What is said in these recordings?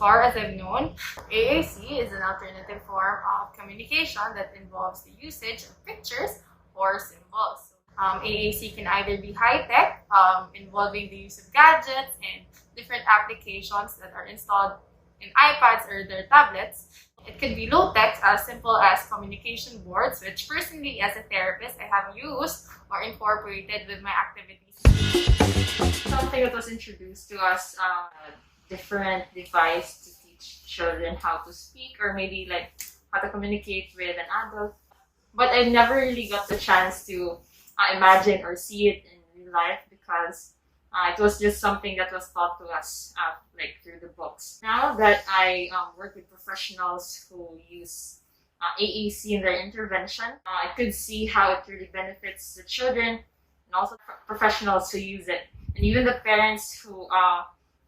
far as I've known, AAC is an alternative form of communication that involves the usage of pictures or symbols. AAC can either be high-tech, involving the use of gadgets and different applications that are installed in iPads or their tablets. It could be low-tech, as simple as communication boards, which personally as a therapist I have used or incorporated with my activities. Something that was introduced to us, different device to teach children how to speak or maybe like how to communicate with an adult. But I never really got the chance to imagine or see it in real life because it was just something that was taught to us like through the books. Now that I work with professionals who use AAC in their intervention, I could see how it really benefits the children and also professionals who use it, and even the parents who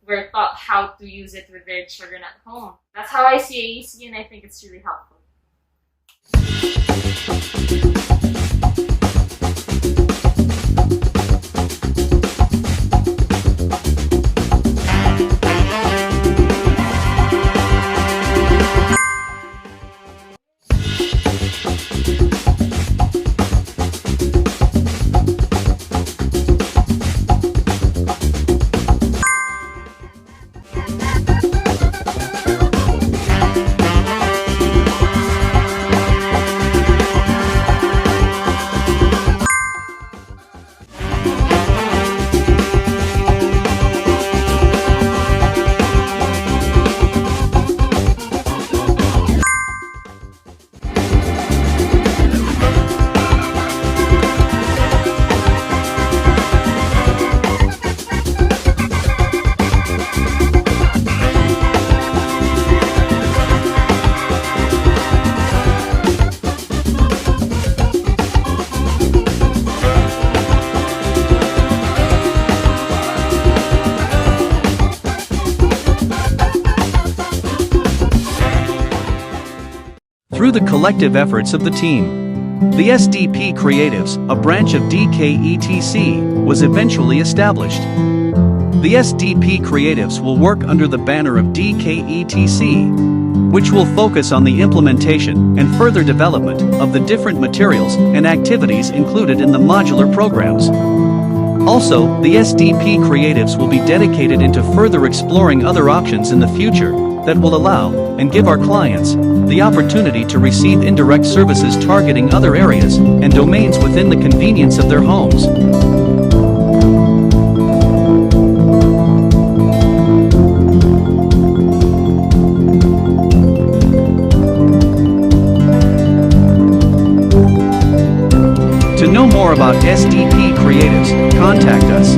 were taught how to use it with their children at home. That's how I see AAC, and I think it's really helpful. Through the collective efforts of the team, the SDP Creatives, a branch of DKETC, was eventually established. The SDP Creatives will work under the banner of DKETC, which will focus on the implementation and further development of the different materials and activities included in the modular programs. Also, the SDP Creatives will be dedicated into further exploring other options in the future that will allow and give our clients the opportunity to receive indirect services targeting other areas and domains within the convenience of their homes. To know more about SDP Creatives, contact us.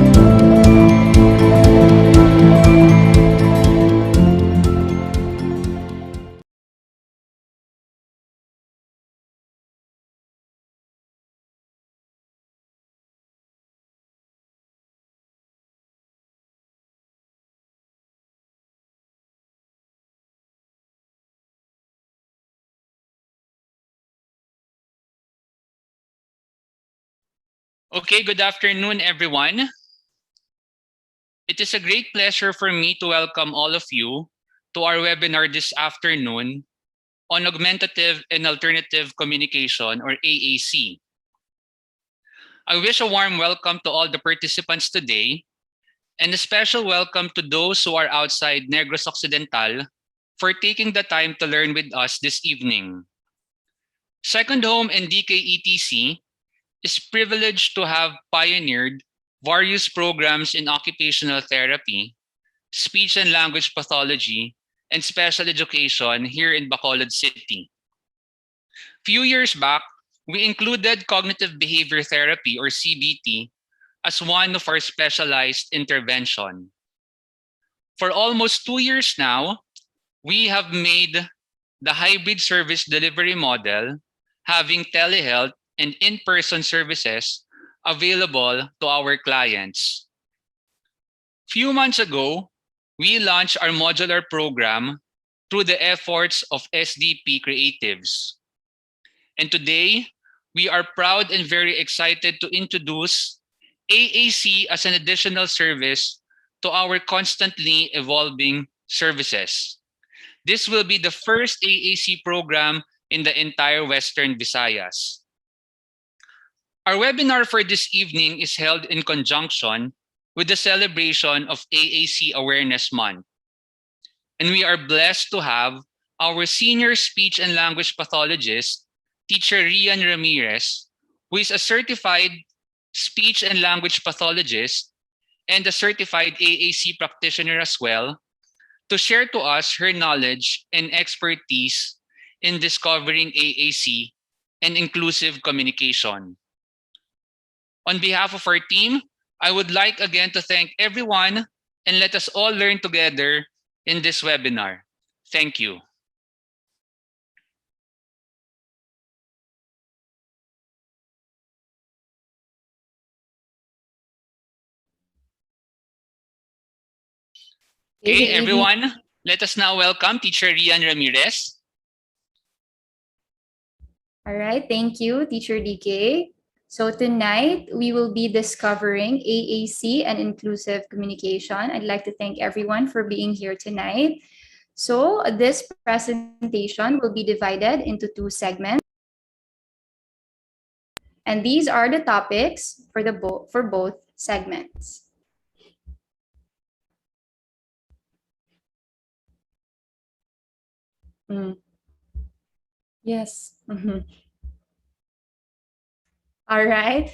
Okay, good afternoon, everyone. It is a great pleasure for me to welcome all of you to our webinar this afternoon on Augmentative and Alternative Communication, or AAC. I wish a warm welcome to all the participants today, and a special welcome to those who are outside Negros Occidental for taking the time to learn with us this evening. Second Home and DKETC is privileged to have pioneered various programs in occupational therapy, speech and language pathology, and special education here in Bacolod City. Few years back, we included cognitive behavior therapy, or CBT, as one of our specialized intervention. For almost 2 years now, we have made the hybrid service delivery model, having telehealth and in-person services available to our clients. Few months ago, we launched our modular program through the efforts of SDP Creatives. And today, we are proud and very excited to introduce AAC as an additional service to our constantly evolving services. This will be the first AAC program in the entire Western Visayas. Our webinar for this evening is held in conjunction with the celebration of AAC Awareness Month. And we are blessed to have our senior speech and language pathologist, teacher Rianne Ramirez, who is a certified speech and language pathologist and a certified AAC practitioner as well, to share to us her knowledge and expertise in discovering AAC and inclusive communication. On behalf of our team, I would like again to thank everyone and let us all learn together in this webinar. Thank you. Okay, everyone, let us now welcome teacher Rianne Ramirez. All right, thank you, Teacher DK. So tonight, we will be discovering AAC and inclusive communication. I'd like to thank everyone for being here tonight. So this presentation will be divided into 2 segments. And these are the topics for both segments. Yes. All right.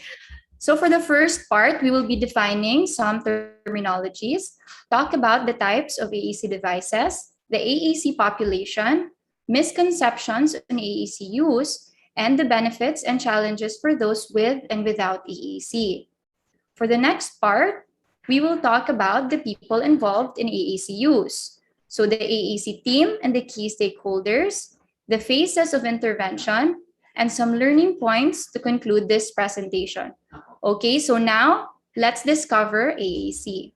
So for the first part, we will be defining some terminologies, talk about the types of AAC devices, the AAC population, misconceptions on AAC use, and the benefits and challenges for those with and without AAC. For the next part, we will talk about the people involved in AAC use. So the AAC team and the key stakeholders, the phases of intervention, and some learning points to conclude this presentation. Okay, so now let's discover AAC.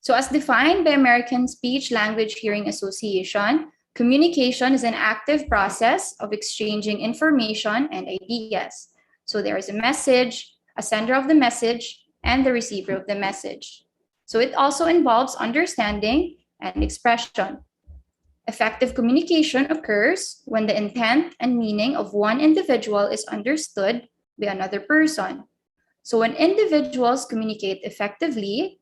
So as defined by American Speech Language Hearing Association, communication is an active process of exchanging information and ideas. So there is a message, a sender of the message, and the receiver of the message. So it also involves understanding and expression. Effective communication occurs when the intent and meaning of one individual is understood by another person. So when individuals communicate effectively,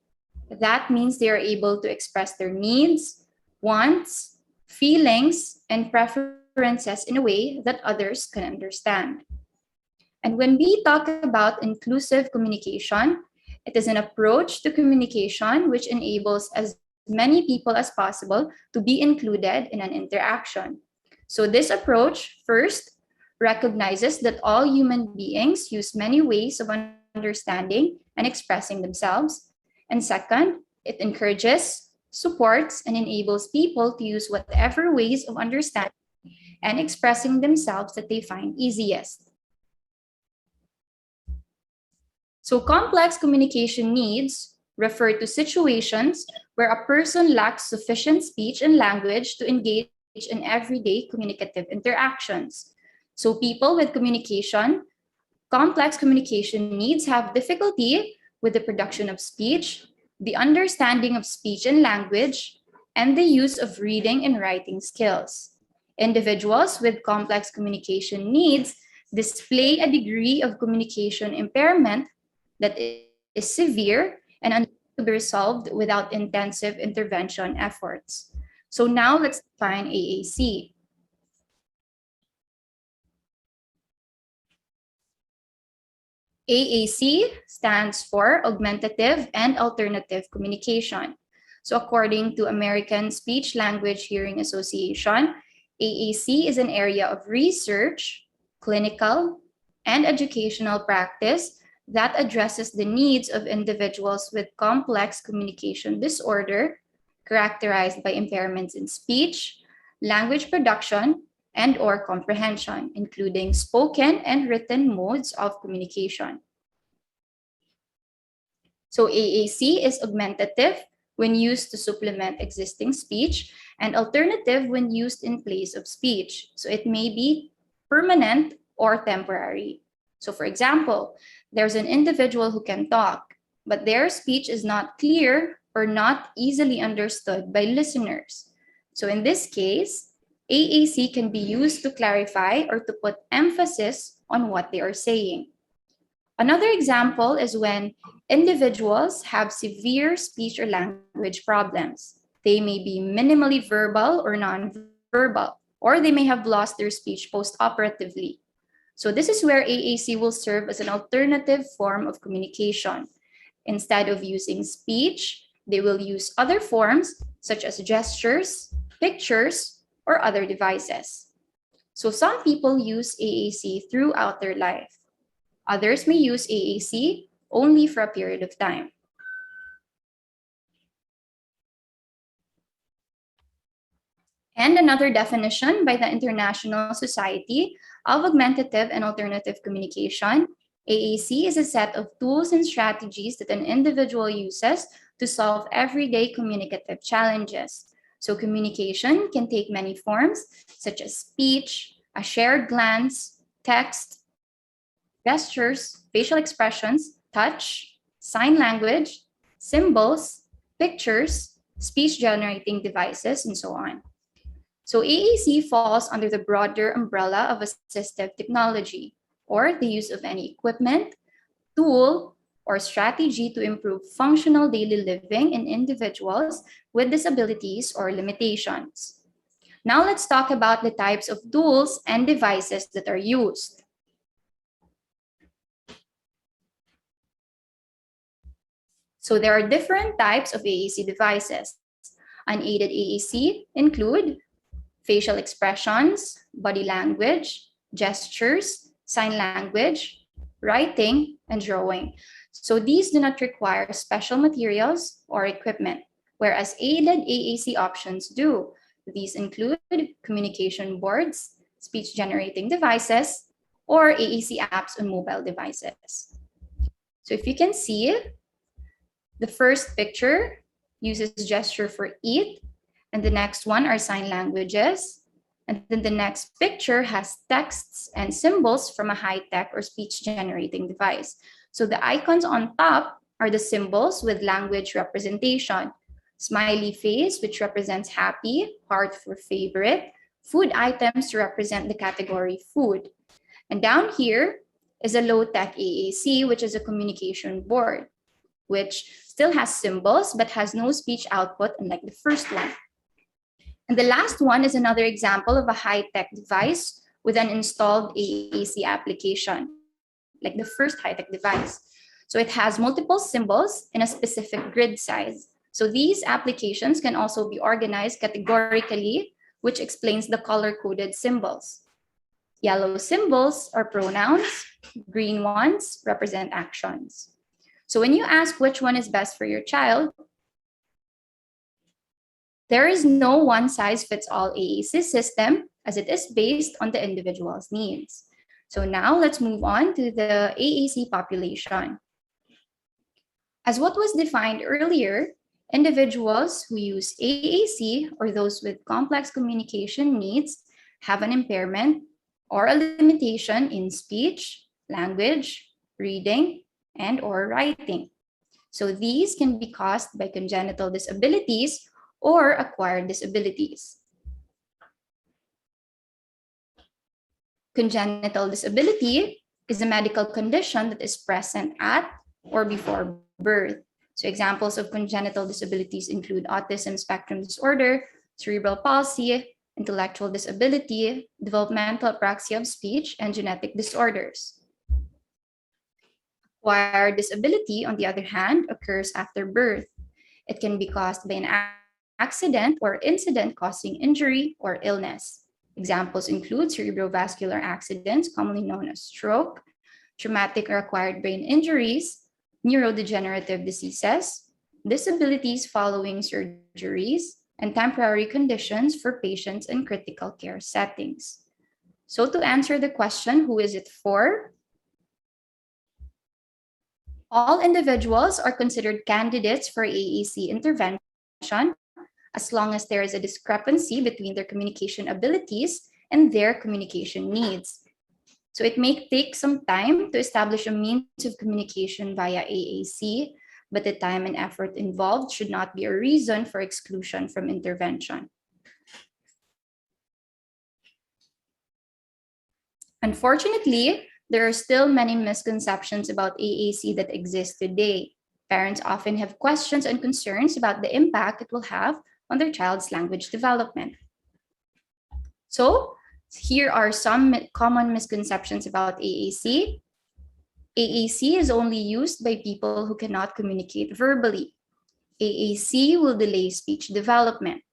that means they are able to express their needs, wants, feelings, and preferences in a way that others can understand. And when we talk about inclusive communication, it is an approach to communication which enables as many people as possible to be included in an interaction. So this approach first recognizes that all human beings use many ways of understanding and expressing themselves. And second, it encourages, supports, and enables people to use whatever ways of understanding and expressing themselves that they find easiest. So complex communication needs refer to situations where a person lacks sufficient speech and language to engage in everyday communicative interactions. So people with complex communication needs have difficulty with the production of speech, the understanding of speech and language, and the use of reading and writing skills. Individuals with complex communication needs display a degree of communication impairment that is severe and unable to be resolved without intensive intervention efforts. So now let's define AAC. AAC stands for Augmentative and Alternative Communication. So according to American Speech Language Hearing Association, AAC is an area of research, clinical, and educational practice that addresses the needs of individuals with complex communication disorder characterized by impairments in speech, language production, and/or comprehension, including spoken and written modes of communication. So AAC is augmentative when used to supplement existing speech and alternative when used in place of speech. So it may be permanent or temporary. So for example, there's an individual who can talk, but their speech is not clear or not easily understood by listeners. So in this case, AAC can be used to clarify or to put emphasis on what they are saying. Another example is when individuals have severe speech or language problems. They may be minimally verbal or non-verbal, or they may have lost their speech post-operatively. So this is where AAC will serve as an alternative form of communication. Instead of using speech, they will use other forms such as gestures, pictures, or other devices. So some people use AAC throughout their life. Others may use AAC only for a period of time. And another definition by the International Society of Augmentative and Alternative Communication, AAC is a set of tools and strategies that an individual uses to solve everyday communicative challenges. So communication can take many forms, such as speech, a shared glance, text, gestures, facial expressions, touch, sign language, symbols, pictures, speech-generating devices, and so on. So AAC falls under the broader umbrella of assistive technology, or the use of any equipment, tool, or strategy to improve functional daily living in individuals with disabilities or limitations. Now let's talk about the types of tools and devices that are used. So there are different types of AAC devices. Unaided AAC include facial expressions, body language, gestures, sign language, writing, and drawing. So these do not require special materials or equipment, whereas aided AAC options do. These include communication boards, speech-generating devices, or AAC apps on mobile devices. So if you can see, the first picture uses gesture for eat, and the next one are sign languages. And then the next picture has texts and symbols from a high-tech or speech-generating device. So the icons on top are the symbols with language representation. Smiley face, which represents happy, heart for favorite, food items to represent the category food. And down here is a low-tech AAC, which is a communication board, which still has symbols but has no speech output, unlike the first one. And the last one is another example of a high-tech device with an installed AAC application, like the first high-tech device. So it has multiple symbols in a specific grid size. So these applications can also be organized categorically, which explains the color-coded symbols. Yellow symbols are pronouns, green ones represent actions. So when you ask which one is best for your child, there is no one-size-fits-all AAC system, as it is based on the individual's needs. So now let's move on to the AAC population. As what was defined earlier, individuals who use AAC or those with complex communication needs have an impairment or a limitation in speech, language, reading, and/or writing. So these can be caused by congenital disabilities or acquired disabilities. Congenital disability is a medical condition that is present at or before birth. So examples of congenital disabilities include autism spectrum disorder, cerebral palsy, intellectual disability, developmental apraxia of speech, and genetic disorders. Acquired disability, on the other hand, occurs after birth. It can be caused by an accident or incident causing injury or illness. Examples include cerebrovascular accidents, commonly known as stroke, traumatic or acquired brain injuries, neurodegenerative diseases, disabilities following surgeries, and temporary conditions for patients in critical care settings. So to answer the question, who is it for? All individuals are considered candidates for AAC intervention as long as there is a discrepancy between their communication abilities and their communication needs. So it may take some time to establish a means of communication via AAC, but the time and effort involved should not be a reason for exclusion from intervention. Unfortunately, there are still many misconceptions about AAC that exist today. Parents often have questions and concerns about the impact it will have on their child's language development. So, here are some common misconceptions about AAC. AAC is only used by people who cannot communicate verbally. AAC will delay speech development.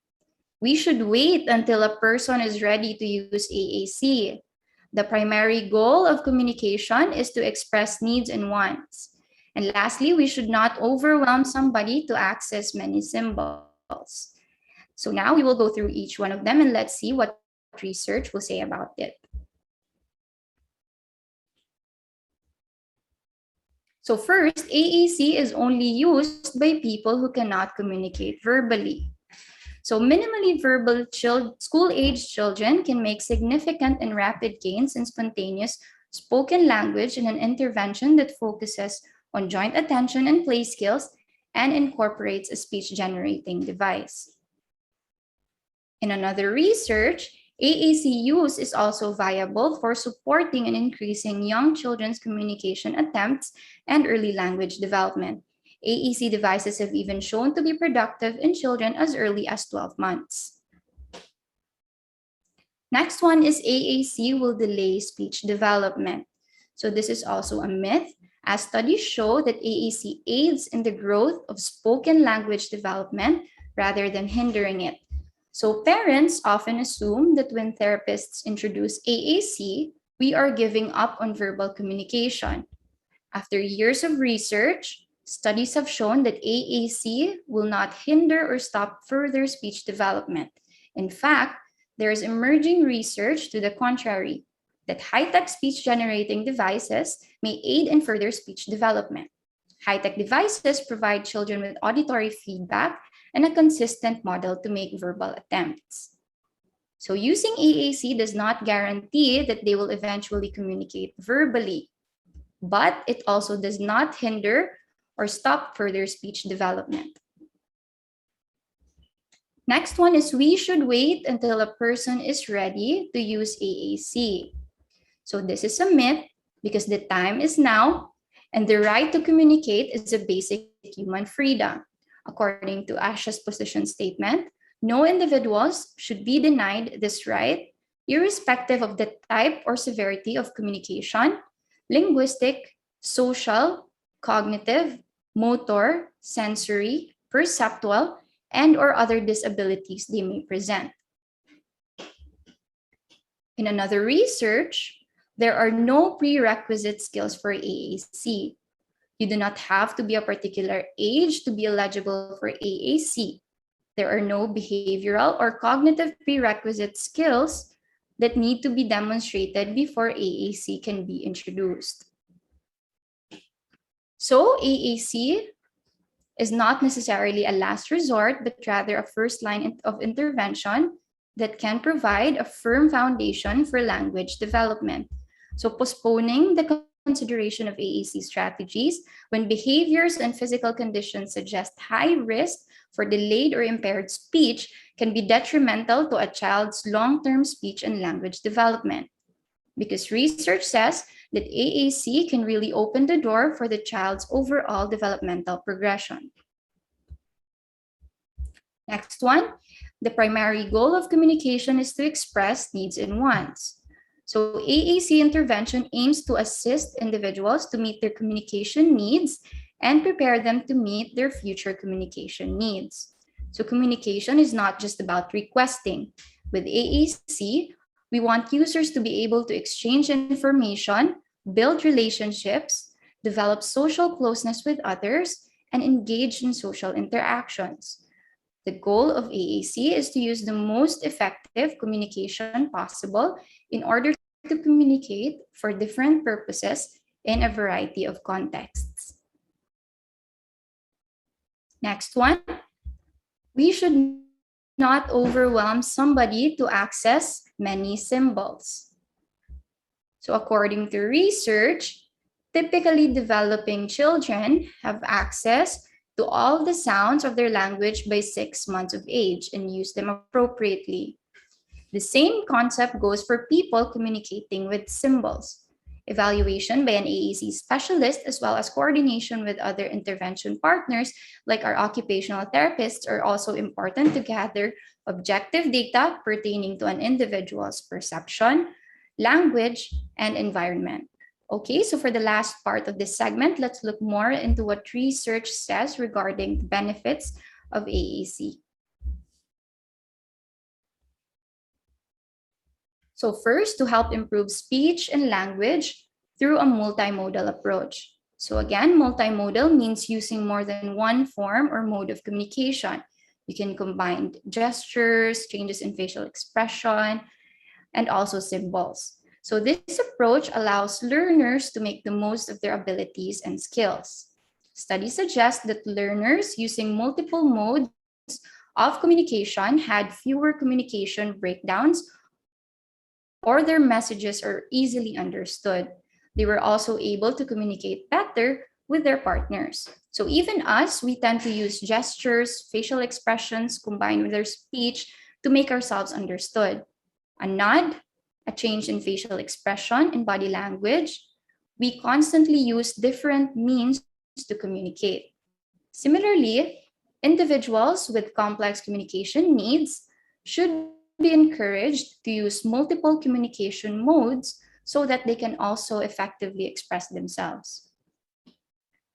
We should wait until a person is ready to use AAC. The primary goal of communication is to express needs and wants. And lastly, we should not overwhelm somebody to access many symbols. So now we will go through each one of them and let's see what research will say about it. So first, AAC is only used by people who cannot communicate verbally. So minimally verbal school-age children can make significant and rapid gains in spontaneous spoken language in an intervention that focuses on joint attention and play skills and incorporates a speech-generating device. In another research, AAC use is also viable for supporting and increasing young children's communication attempts and early language development. AAC devices have even shown to be productive in children as early as 12 months. Next one is AAC will delay speech development. So this is also a myth, as studies show that AAC aids in the growth of spoken language development rather than hindering it. So parents often assume that when therapists introduce AAC, we are giving up on verbal communication. After years of research, studies have shown that AAC will not hinder or stop further speech development. In fact, there is emerging research to the contrary, that high-tech speech-generating devices may aid in further speech development. High-tech devices provide children with auditory feedback and a consistent model to make verbal attempts. So using AAC does not guarantee that they will eventually communicate verbally, but it also does not hinder or stop further speech development. Next one is we should wait until a person is ready to use AAC. So this is a myth because the time is now and the right to communicate is a basic human freedom. According to ASHA's position statement, no individuals should be denied this right, irrespective of the type or severity of communication, linguistic, social, cognitive, motor, sensory, perceptual, and or other disabilities they may present. In another research, there are no prerequisite skills for AAC. You do not have to be a particular age to be eligible for AAC. There are no behavioral or cognitive prerequisite skills that need to be demonstrated before AAC can be introduced. So AAC is not necessarily a last resort, but rather a first line of intervention that can provide a firm foundation for language development. So postponing the consideration of AAC strategies when behaviors and physical conditions suggest high risk for delayed or impaired speech can be detrimental to a child's long-term speech and language development. Because research says that AAC can really open the door for the child's overall developmental progression. Next one, the primary goal of communication is to express needs and wants. So AAC intervention aims to assist individuals to meet their communication needs and prepare them to meet their future communication needs. So communication is not just about requesting. With AAC, we want users to be able to exchange information, build relationships, develop social closeness with others, and engage in social interactions. The goal of AAC is to use the most effective communication possible in order to communicate for different purposes in a variety of contexts. Next one, we should not overwhelm somebody to access many symbols. So according to research, Typically, developing children have access to all the sounds of their language by 6 months of age and use them appropriately. The same concept goes for people communicating with symbols. Evaluation by an AAC specialist, as well as coordination with other intervention partners like our occupational therapists, are also important to gather objective data pertaining to an individual's perception, language, and environment. Okay, so for the last part of this segment, let's look more into what research says regarding the benefits of AAC. So first, to help improve speech and language through a multimodal approach. So again, multimodal means using more than one form or mode of communication. You can combine gestures, changes in facial expression, and also symbols. So this approach allows learners to make the most of their abilities and skills. Studies suggest that learners using multiple modes of communication had fewer communication breakdowns, or their messages are easily understood. They were also able to communicate better with their partners. So even us, we tend to use gestures, facial expressions combined with our speech to make ourselves understood. A nod, a change in facial expression and body language. We constantly use different means to communicate. Similarly, individuals with complex communication needs should be encouraged to use multiple communication modes so that they can also effectively express themselves.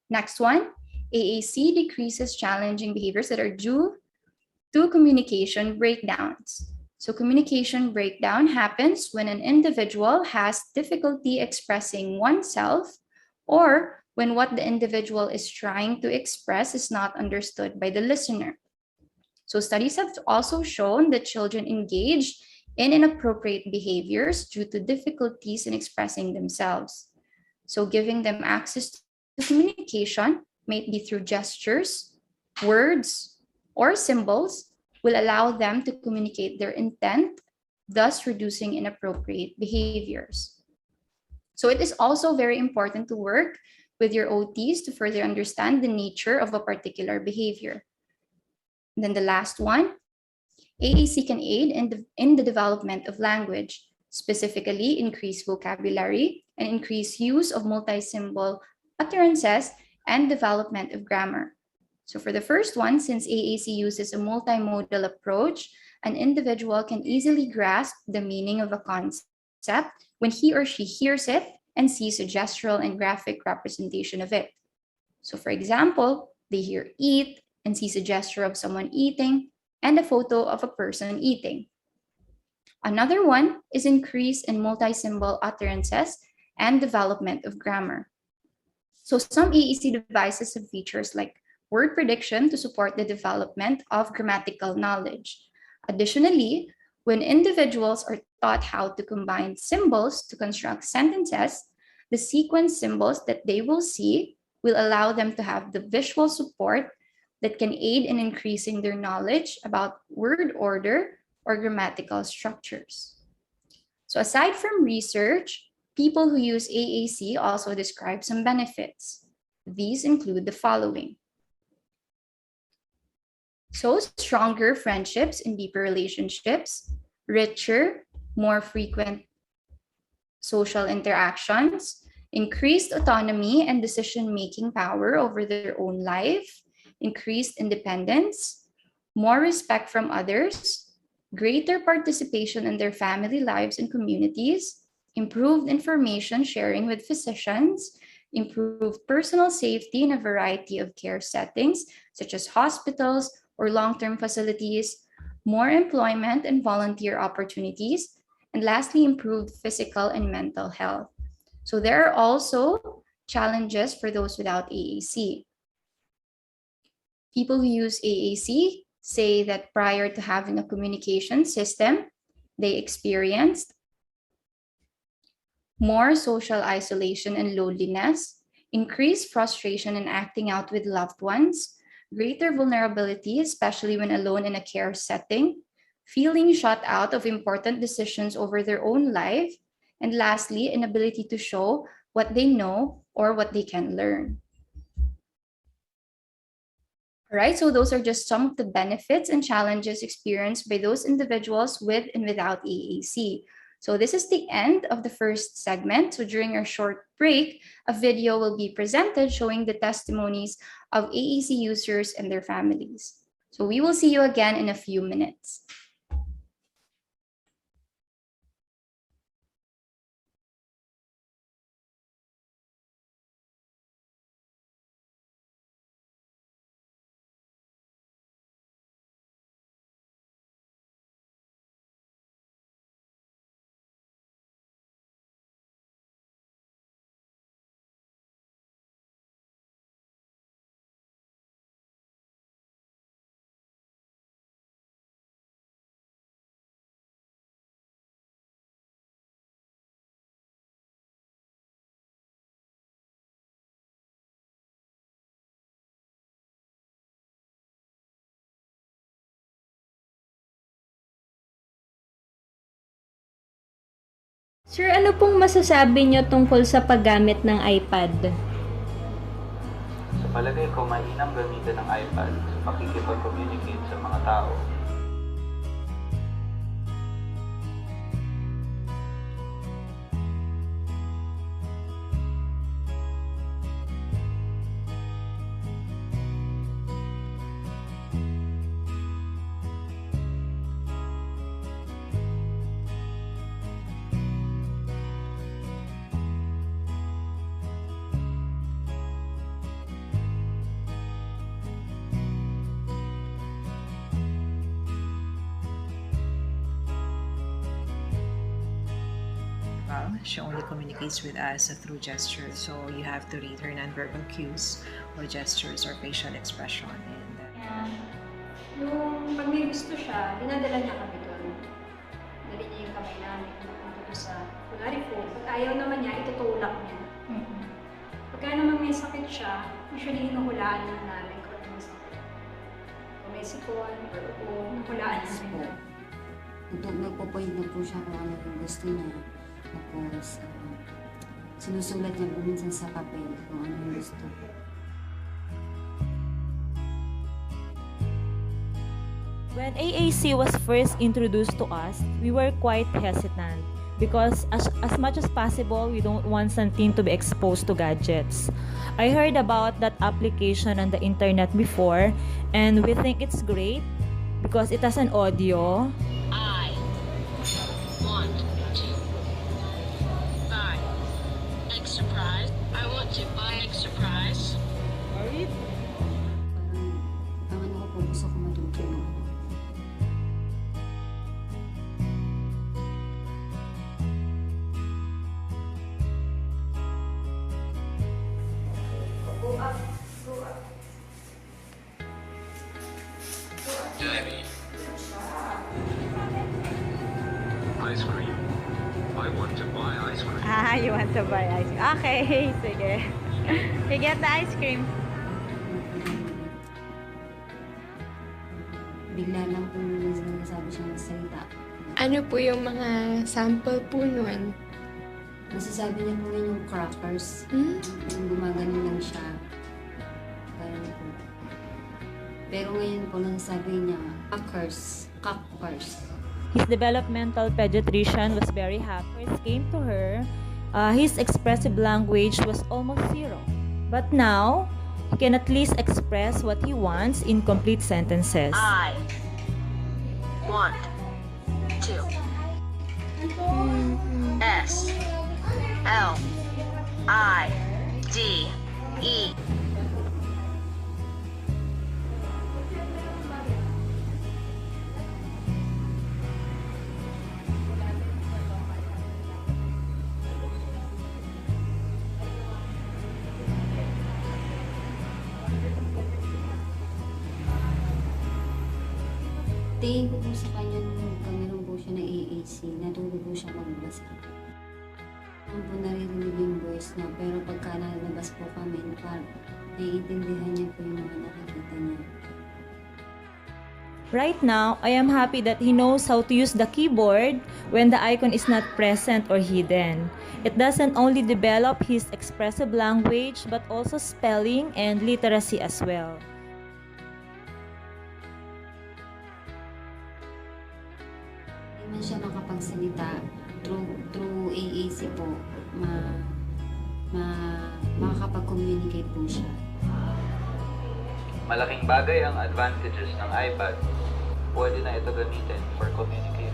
Next one, AAC decreases challenging behaviors that are due to communication breakdowns. So communication breakdown happens when an individual has difficulty expressing oneself, or when what the individual is trying to express is not understood by the listener. So studies have also shown that children engage in inappropriate behaviors due to difficulties in expressing themselves. So giving them access to communication, maybe through gestures, words, or symbols, will allow them to communicate their intent, thus reducing inappropriate behaviors. So it is also very important to work with your OTs to further understand the nature of a particular behavior. And then the last one, AAC can aid in the development of language, specifically increase vocabulary and increase use of multi-symbol utterances and development of grammar. So for the first one, since AAC uses a multimodal approach, an individual can easily grasp the meaning of a concept when he or she hears it and sees a gestural and graphic representation of it. So for example, they hear eat and sees a gesture of someone eating and a photo of a person eating. Another one is increase in multi-symbol utterances and development of grammar. So some AAC devices have features like word prediction to support the development of grammatical knowledge. Additionally, when individuals are taught how to combine symbols to construct sentences, the sequence symbols that they will see will allow them to have the visual support that can aid in increasing their knowledge about word order or grammatical structures. So aside from research, people who use AAC also describe some benefits. These include the following. So stronger friendships and deeper relationships, richer, more frequent social interactions, increased autonomy and decision-making power over their own life, increased independence, more respect from others, greater participation in their family lives and communities, improved information sharing with physicians, improved personal safety in a variety of care settings, such as hospitals or long-term facilities, more employment and volunteer opportunities, and lastly, improved physical and mental health. So there are also challenges for those without AAC. People who use AAC say that prior to having a communication system, they experienced more social isolation and loneliness, increased frustration in acting out with loved ones, greater vulnerability, especially when alone in a care setting, feeling shut out of important decisions over their own life, And lastly, an ability to show what they know or what they can learn. All right, so those are just some of the benefits and challenges experienced by those individuals with and without AAC. So this is the end of the first segment. So during our short break, a video will be presented showing the testimonies of AAC users and their families. So we will see you again in a few minutes. Sir, ano pong masasabi niyo tungkol sa paggamit ng iPad? Sa palagay ko, mainam gamitin ng iPad sa pakikipag-communicate sa mga tao. She only communicates with us through gestures, so you have to read her nonverbal cues or gestures or facial expression. And yung pag may gusto siya, dinadala niya kami doon. Dali niya yung kamay namin dito sa kunwari phone. Pag ayaw naman niya, itutulak niya. Pagka naman may sakit siya, usually hinuhulaan na namin kung ano may sakit. Kung may sipon, or kung hulaan namin. Nagpo-point na po siya kung ano yung gusto niya. Tapos, sinusulat niya po minsan sa papel kung ano yung gusto. When AAC was first introduced to us, we were quite hesitant because as much as possible, we don't want something to be exposed to gadgets. I heard about that application on the internet before, and we think it's great because it has an audio. I want to buy egg surprise. I want to buy egg surprise. Parang, ang ano ko po, gusto ko matuto ng ano. Daddy. Ice cream. I want to buy ice cream. Ah, you want to buy ice cream? Okay, sige. You get the ice cream. Bigla lang po nagsasabi siya ng salita. Ano po yung mga sample po nun? Nasasabi niya po rin yung crackers. Yung gumaganon lang siya. Parang po. Pero ngayon po nasasabi niya, crackers. His developmental pediatrician was very happy. First came to her, his expressive language was almost zero. But now, he can at least express what he wants in complete sentences. I want to. S L I D E. Tingin ko po sa kanya nung meron po siya na AAC, natuto po siya magbasa. Ano po naririnig yung voice niya, pero pagka nalabas po kami, naiintindihan niya po yung mga nakikita niya. Right now, I am happy that he knows how to use the keyboard when the icon is not present or hidden. It doesn't only develop his expressive language but also spelling and literacy as well. Hindi man siya makapagsalita through AAC po, makakapag-communicate po siya. Malaking bagay ang advantages ng iPad. Pwede na ito gamitin for communication.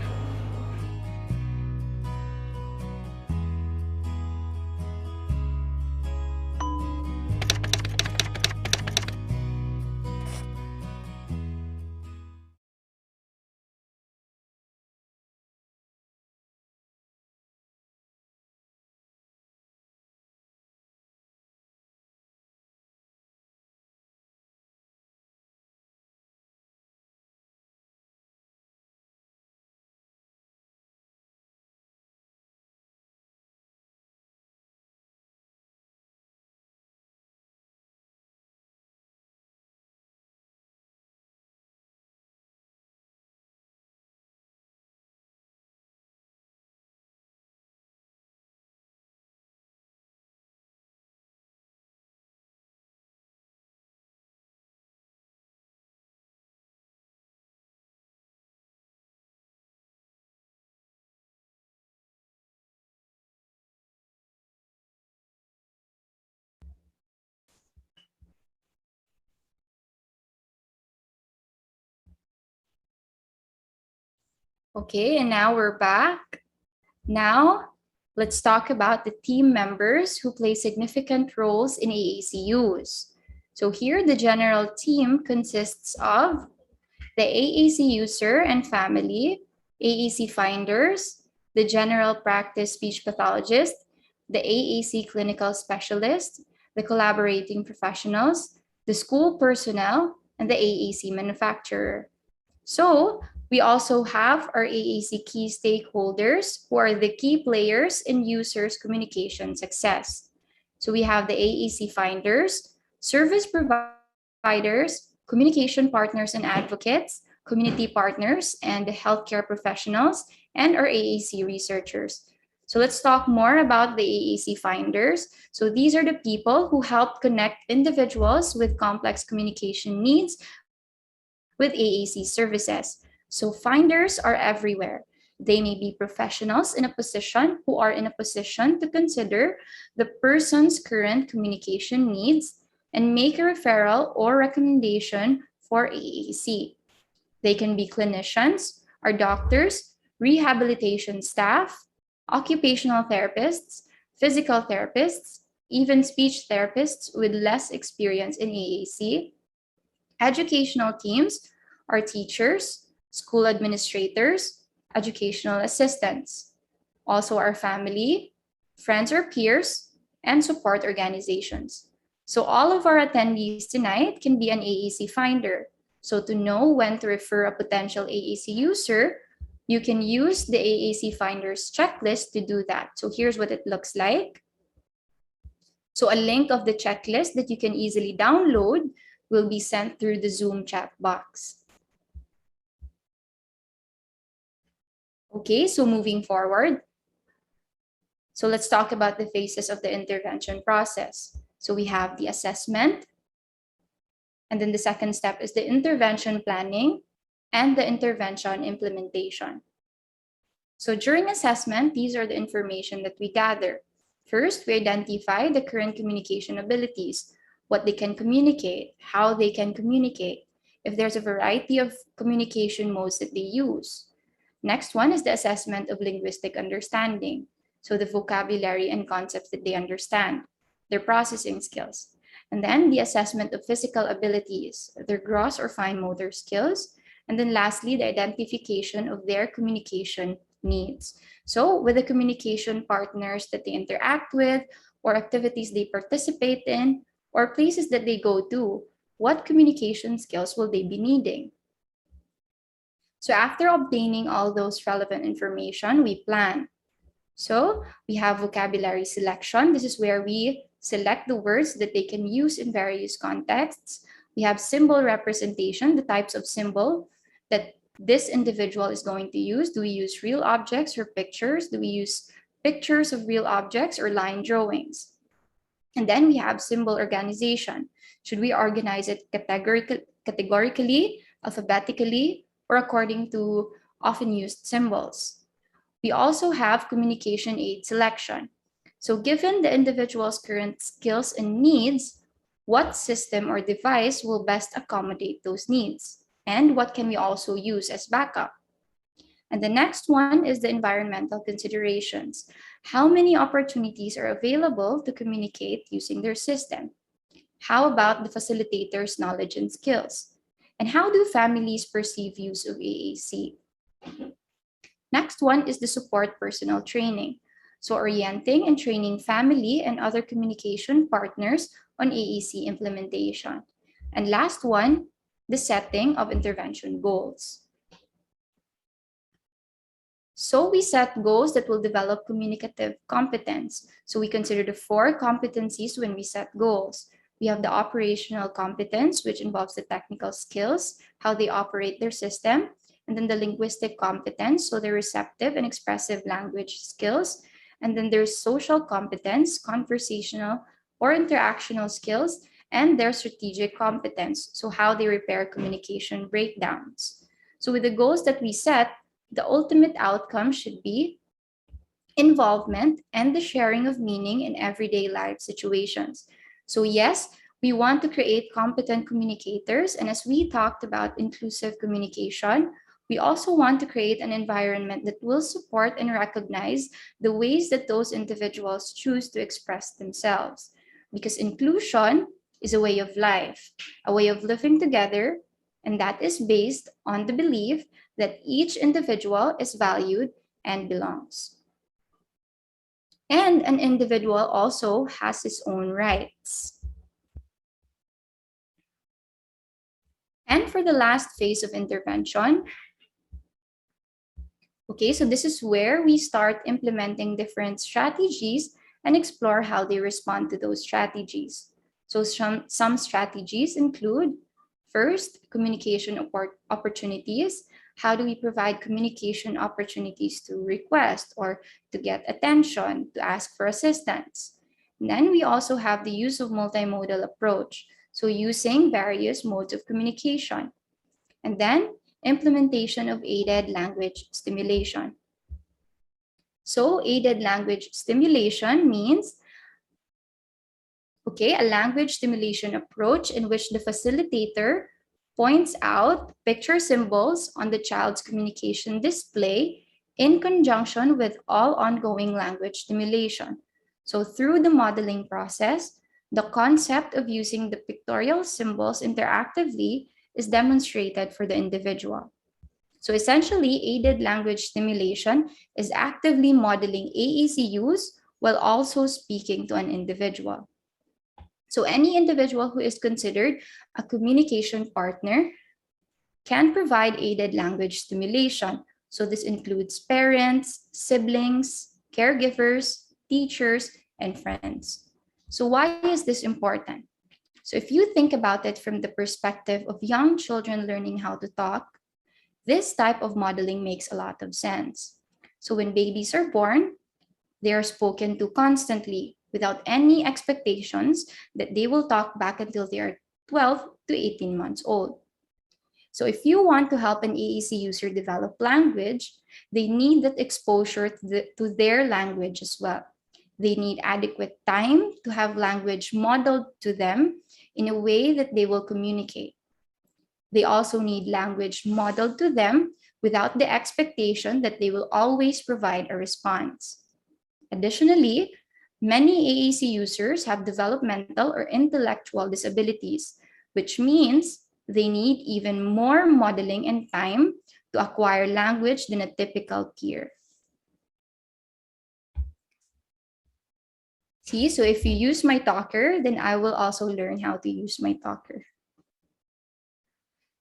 Okay, and now we're back. Now, let's talk about the team members who play significant roles in AACUs. So here, the general team consists of the AAC user and family, AAC Finders, the general practice speech pathologist, the AAC clinical specialist, the collaborating professionals, the school personnel, and the AAC manufacturer. So we also have our AAC key stakeholders who are the key players in users' communication success. So we have the AAC Finders, service providers, communication partners and advocates, community partners, and the healthcare professionals, and our AAC researchers. So let's talk more about the AAC Finders. So these are the people who help connect individuals with complex communication needs with AAC services. So finders are everywhere. They may be professionals in a position who are in a position to consider the person's current communication needs and make a referral or recommendation for AAC. They can be clinicians, or doctors, rehabilitation staff, occupational therapists, physical therapists, even speech therapists with less experience in AAC. Educational teams are teachers, school administrators, educational assistants, also our family, friends or peers, and support organizations. So all of our attendees tonight can be an AAC finder. So to know when to refer a potential AAC user, you can use the AAC Finders Checklist to do that. So here's what it looks like. So a link of the checklist that you can easily download will be sent through the Zoom chat box. Okay, so moving forward. So let's talk about the phases of the intervention process. So we have the assessment, and then the second step is the intervention planning and the intervention implementation. So during assessment, these are the information that we gather. First, we identify the current communication abilities, what they can communicate, how they can communicate, if there's a variety of communication modes that they use. Next one is the assessment of linguistic understanding. So the vocabulary and concepts that they understand, their processing skills. And then the assessment of physical abilities, their gross or fine motor skills. And then lastly, the identification of their communication needs. So with the communication partners that they interact with, or activities they participate in, or places that they go to, what communication skills will they be needing? So after obtaining all those relevant information, we plan. So we have vocabulary selection. This is where we select the words that they can use in various contexts. We have symbol representation, the types of symbol that this individual is going to use. Do we use real objects or pictures? Do we use pictures of real objects or line drawings? And then we have symbol organization. Should we organize it categorically, alphabetically, or according to often used symbols? We also have communication aid selection. So given the individual's current skills and needs, what system or device will best accommodate those needs? And what can we also use as backup? And the next one is the environmental considerations. How many opportunities are available to communicate using their system? How about the facilitator's knowledge and skills? And how do families perceive use of AAC? Next one is the support personnel training. So orienting and training family and other communication partners on AAC implementation. And last one, the setting of intervention goals. So we set goals that will develop communicative competence. So we consider the 4 competencies when we set goals. We have the operational competence, which involves the technical skills, how they operate their system, and then the linguistic competence, so the receptive and expressive language skills. And then there's social competence, conversational or interactional skills, and their strategic competence, so how they repair communication breakdowns. So with the goals that we set, the ultimate outcome should be involvement and the sharing of meaning in everyday life situations. So yes, we want to create competent communicators, and as we talked about inclusive communication, we also want to create an environment that will support and recognize the ways that those individuals choose to express themselves. Because inclusion is a way of life, a way of living together, and that is based on the belief that each individual is valued and belongs. And an individual also has his own rights. And for the last phase of intervention, okay, so this is where we start implementing different strategies and explore how they respond to those strategies. So some strategies include, first, communication opportunities. How do we provide communication opportunities to request or to get attention, to ask for assistance? And then we also have the use of multimodal approach. So using various modes of communication. And then implementation of aided language stimulation. So aided language stimulation means, okay, a language stimulation approach in which the facilitator points out picture symbols on the child's communication display in conjunction with all ongoing language stimulation. So through the modeling process, the concept of using the pictorial symbols interactively is demonstrated for the individual. So essentially, aided language stimulation is actively modeling AAC use while also speaking to an individual. So any individual who is considered a communication partner can provide aided language stimulation. So this includes parents, siblings, caregivers, teachers, and friends. So why is this important? So if you think about it from the perspective of young children learning how to talk, this type of modeling makes a lot of sense. So when babies are born, they are spoken to constantly without any expectations that they will talk back until they are 12 to 18 months old. So if you want to help an AAC user develop language, they need that exposure to their language as well. They need adequate time to have language modeled to them in a way that they will communicate. They also need language modeled to them without the expectation that they will always provide a response. Additionally, many AAC users have developmental or intellectual disabilities, which means they need even more modeling and time to acquire language than a typical peer. See, so if you use my talker, then I will also learn how to use my talker.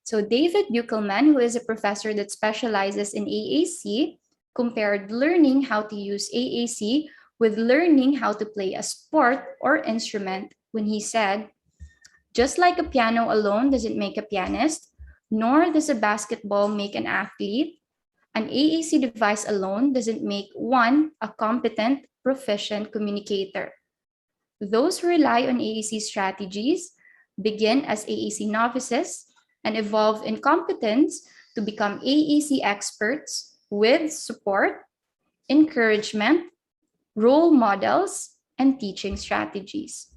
So David Buchelman, who is a professor that specializes in AAC, compared learning how to use AAC with learning how to play a sport or instrument when he said, just like a piano alone doesn't make a pianist, nor does a basketball make an athlete. An AAC device alone doesn't make one a competent, proficient communicator. Those who rely on AAC strategies begin as AAC novices and evolve in competence to become AAC experts with support, encouragement, role models, and teaching strategies.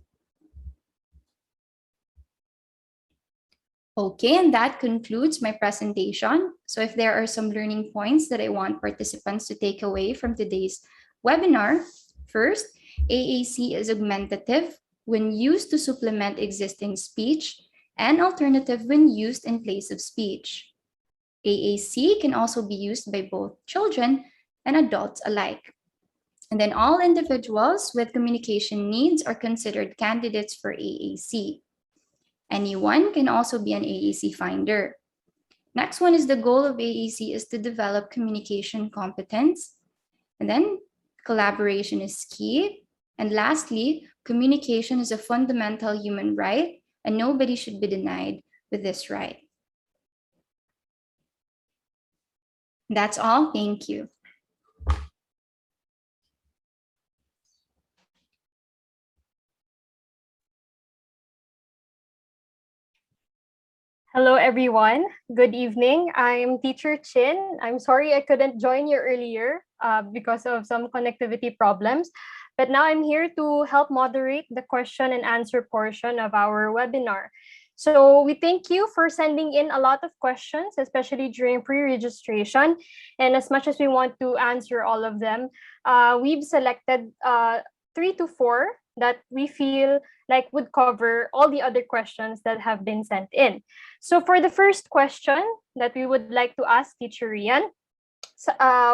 Okay, and that concludes my presentation. So if there are some learning points that I want participants to take away from today's webinar, first, AAC is augmentative when used to supplement existing speech and alternative when used in place of speech. AAC can also be used by both children and adults alike. And then all individuals with communication needs are considered candidates for AAC. Anyone can also be an AAC finder. Next one is the goal of AAC is to develop communication competence. And then collaboration is key. And lastly, communication is a fundamental human right, and nobody should be denied with this right. That's all. Thank you. Hello, everyone. Good evening. I'm Teacher Chin. I'm sorry I couldn't join you earlier because of some connectivity problems, but now I'm here to help moderate the question and answer portion of our webinar. So we thank you for sending in a lot of questions, especially during pre-registration. And as much as we want to answer all of them, we've selected 3 to 4 that we feel like would cover all the other questions that have been sent in. So for the first question that we would like to ask Teacher Rianne,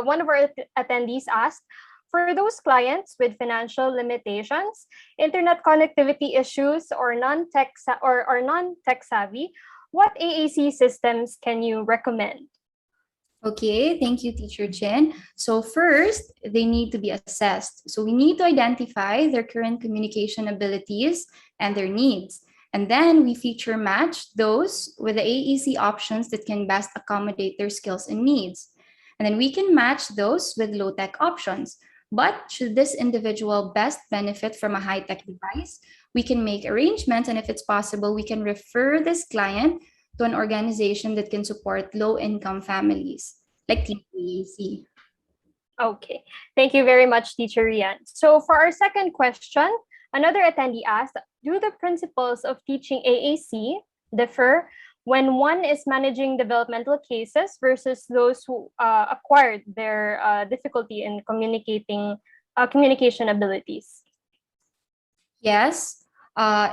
one of our attendees asked, for those clients with financial limitations, internet connectivity issues, or non-tech savvy, what AAC systems can you recommend? Okay, thank you, Teacher Jen. So first, they need to be assessed. So we need to identify their current communication abilities and their needs. And then we feature match those with the AAC options that can best accommodate their skills and needs. And then we can match those with low-tech options. But should this individual best benefit from a high-tech device, we can make arrangements, and if it's possible, we can refer this client to an organization that can support low-income families, like Team AAC. Okay, thank you very much, Teacher Rianne. So for our second question, another attendee asked, do the principles of teaching AAC differ when one is managing developmental cases versus those who acquired their difficulty in communication abilities? Yes.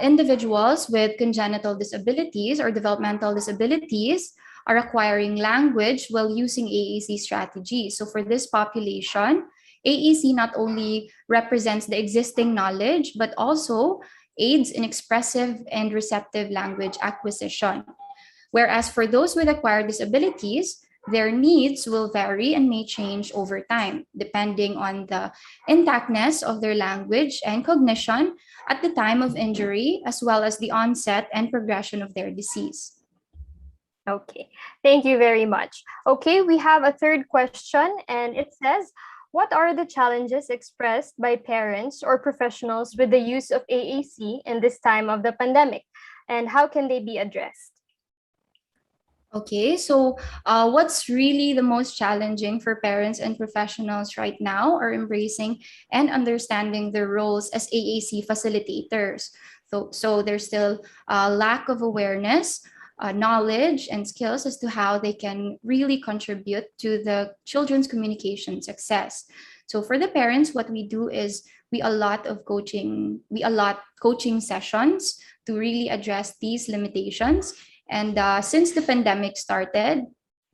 Individuals with congenital disabilities or developmental disabilities are acquiring language while using AAC strategies. So for this population, AAC not only represents the existing knowledge, but also aids in expressive and receptive language acquisition. Whereas for those with acquired disabilities, their needs will vary and may change over time, depending on the intactness of their language and cognition at the time of injury, as well as the onset and progression of their disease. Okay, thank you very much. Okay, we have a third question, and it says, what are the challenges expressed by parents or professionals with the use of AAC in this time of the pandemic, and how can they be addressed? Okay, so what's really the most challenging for parents and professionals right now are embracing and understanding their roles as AAC facilitators. So there's still a lack of awareness, knowledge, and skills as to how they can really contribute to the children's communication success. So for the parents, what we do is we allot coaching sessions to really address these limitations. And since the pandemic started,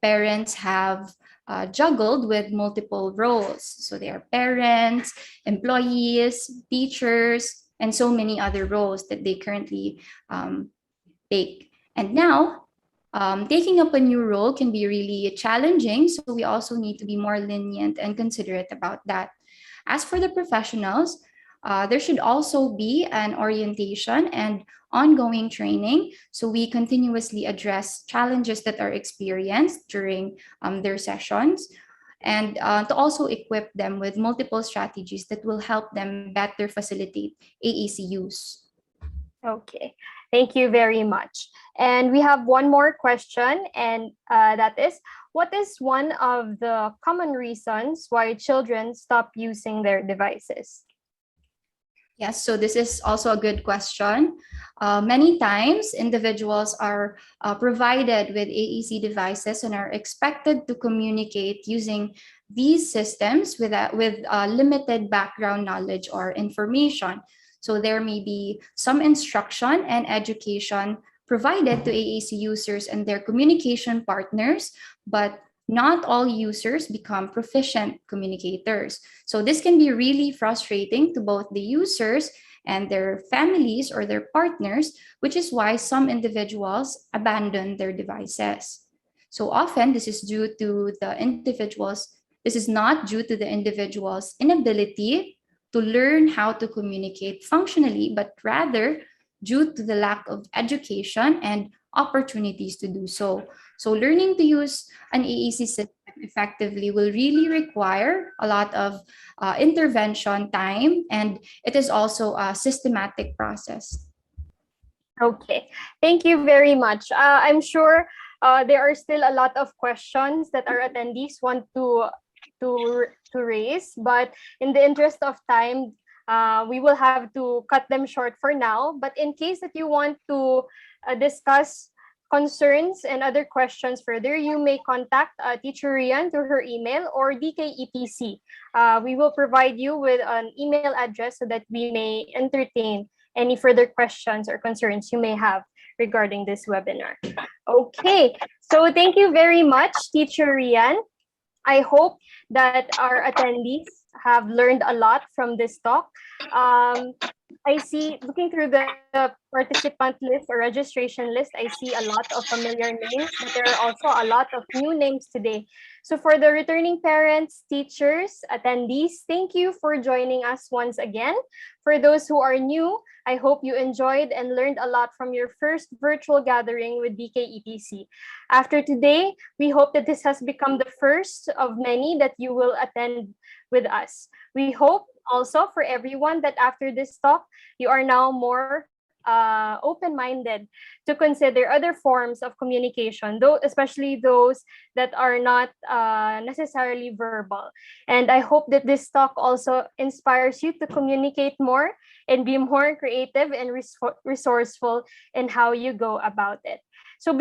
parents have juggled with multiple roles. So they are parents, employees, teachers, and so many other roles that they currently take. And now, taking up a new role can be really challenging. So we also need to be more lenient and considerate about that. As for the professionals, There should also be an orientation and ongoing training, so we continuously address challenges that are experienced during their sessions, and to also equip them with multiple strategies that will help them better facilitate AAC use. Okay, thank you very much. And we have one more question, and that is, what is one of the common reasons why children stop using their devices? Yes, so this is also a good question. Many times, individuals are provided with AAC devices and are expected to communicate using these systems with limited background knowledge or information. So there may be some instruction and education provided to AAC users and their communication partners, but not all users become proficient communicators. So this can be really frustrating to both the users and their families or their partners, which is why some individuals abandon their devices. So often this is not due to the individual's inability to learn how to communicate functionally, but rather due to the lack of education and opportunities to do so. So learning to use an AAC system effectively will really require a lot of intervention time, and it is also a systematic process. Okay, thank you very much. I'm sure there are still a lot of questions that our attendees want to raise, but in the interest of time, we will have to cut them short for now. But in case that you want to discuss concerns and other questions further, you may contact Teacher Rianne through her email or DKETC. We will provide you with an email address so that we may entertain any further questions or concerns you may have regarding this webinar. Okay, so thank you very much, Teacher Rianne. I hope that our attendees have learned a lot from this talk. I see, looking through the participant list or registration list, I see a lot of familiar names, but there are also a lot of new names today. So for the returning parents, teachers, attendees, thank you for joining us once again. For those who are new, I hope you enjoyed and learned a lot from your first virtual gathering with DKETC. After today, we hope that this has become the first of many that you will attend with us. We hope also for everyone that after this talk, you are now more open-minded to consider other forms of communication, though especially those that are not necessarily verbal. And I hope that this talk also inspires you to communicate more and be more creative and resourceful in how you go about it. So